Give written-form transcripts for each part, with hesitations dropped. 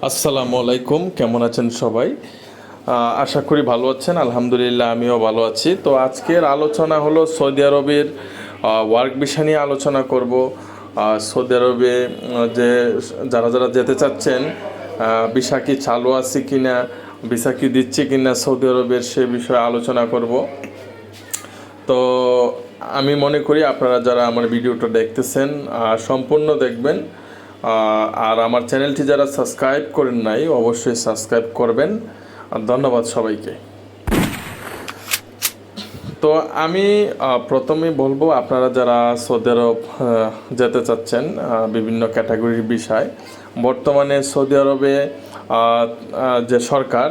আসসালামু আলাইকুম, কেমন আছেন সবাই? আশা করি ভালো আছেন। আলহামদুলিল্লাহ, আমিও ভালো আছি। তো আজকের আলোচনা হলো সৌদি আরবের ওয়ার্ক ভিসা নিয়ে আলোচনা করব। সৌদি আরবে যে যারা যারা যেতে চাচ্ছেন, ভিসা কি চালু আছে কি না, ভিসা কি দিচ্ছে কি না সৌদি আরবের, সে বিষয়ে আলোচনা করব। তো আমি মনে করি আপনারা যারা আমার ভিডিওটা দেখতেছেন সম্পূর্ণ দেখবেন। আর আমার চ্যানেলটি যারা সাবস্ক্রাইব করেন নাই অবশ্যই সাবস্ক্রাইব করবেন। আর ধন্যবাদ সবাইকে। তো আমি প্রথমেই বলবো, আপনারা যারা সৌদি আরব যেতে চাচ্ছেন বিভিন্ন ক্যাটাগরির বিষয়, বর্তমানে সৌদি আরবে যে সরকার,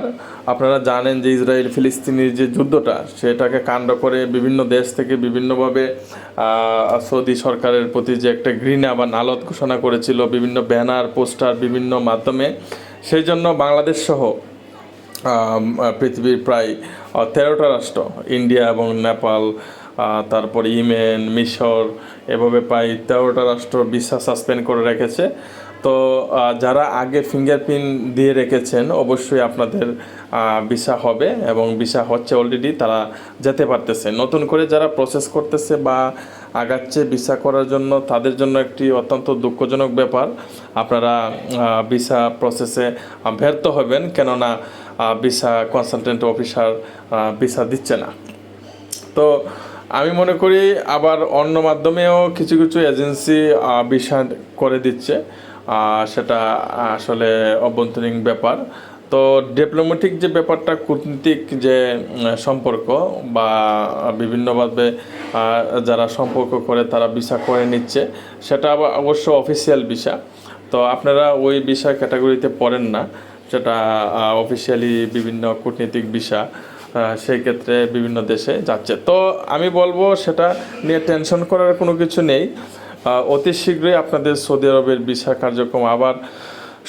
আপনারা জানেন যে ইসরায়েল ফিলিস্তিনির যে যুদ্ধটা, সেটাকে কাণ্ড করে বিভিন্ন দেশ থেকে বিভিন্নভাবে সৌদি সরকারের প্রতি যে একটা ঘৃণা বা নালত ঘোষণা করেছিল বিভিন্ন ব্যানার পোস্টার বিভিন্ন মাধ্যমে। সেই জন্য বাংলাদেশ সহ পৃথিবীর প্রায় 13টা রাষ্ট্র, ইন্ডিয়া এবং নেপাল, তারপর ইয়েমেন, মিশর, এভাবে প্রায় 13টা রাষ্ট্র ভিসা সাসপেন্ড করে রেখেছে। তো যারা আগে ফিঙ্গারপ্রিন্ট দিয়ে রেখেছেন অবশ্যই আপনাদের ভিসা হবে এবং ভিসা হচ্ছে অলরেডি, তারা যেতে পারতেছে। নতুন করে যারা প্রসেস করতেছে বা আগাচ্ছে ভিসা করার জন্য, তাদের জন্য একটি অত্যন্ত দুঃখজনক ব্যাপার। আপনারা ভিসা প্রসেসে ব্যর্থ হবেন, কেননা ভিসা কনসালটেন্ট অফিসার ভিসা দিচ্ছে না। তো আমি মনে করি আবার অন্য মাধ্যমেও কিছু কিছু এজেন্সি ভিসা করে দিচ্ছে, সেটা আসলে অভ্যন্তরীণ ব্যাপার। তো ডিপ্লোম্যাটিক যে ব্যাপারটা, কূটনীতিক যে সম্পর্ক বা বিভিন্নভাবে যারা সম্পর্ক করে তারা ভিসা করে নিচ্ছে, সেটা আবার অবশ্য অফিসিয়াল ভিসা। তো আপনারা ওই ভিসা ক্যাটাগরিতে পড়েন না, সেটা অফিসিয়ালি বিভিন্ন কূটনীতিক ভিসা, সেই ক্ষেত্রে বিভিন্ন দেশে যাচ্ছে। তো আমি বলবো সেটা নিয়ে টেনশন করার কোনো কিছু নেই। অতি শীঘ্রই আপনাদের সৌদি আরবের ভিসা কার্যক্রম আবার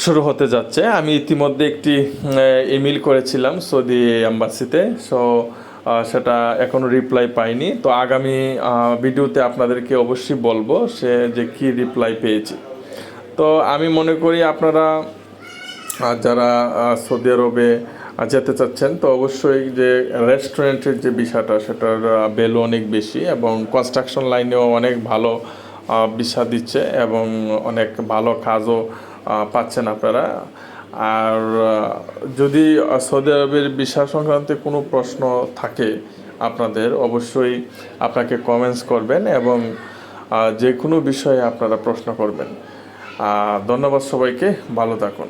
শুরু হতে যাচ্ছে। আমি ইতিমধ্যে একটি ইমেল করেছিলাম সৌদি এম্বাসিতে, সো সেটা এখনও রিপ্লাই পাইনি। তো আগামী ভিডিওতে আপনাদেরকে অবশ্যই বলবো সে যে কী রিপ্লাই পেয়েছি। তো আমি মনে করি আপনারা যারা সৌদি আরবে যেতে চাচ্ছেন, তো অবশ্যই যে রেস্টুরেন্টের যে বিষয়টা, সেটার ভ্যালু অনেক বেশি এবং কনস্ট্রাকশন লাইনেও অনেক ভালো ভিসা দিচ্ছে এবং অনেক ভালো কাজও পাচ্ছেন আপনারা। আর যদি সৌদি আরবের ভিসা সংক্রান্ত কোনো প্রশ্ন থাকে আপনাদের, অবশ্যই আপনাকে কমেন্টস করবেন এবং যে কোনো বিষয়ে আপনারা প্রশ্ন করবেন। ধন্যবাদ সবাইকে, ভালো থাকুন।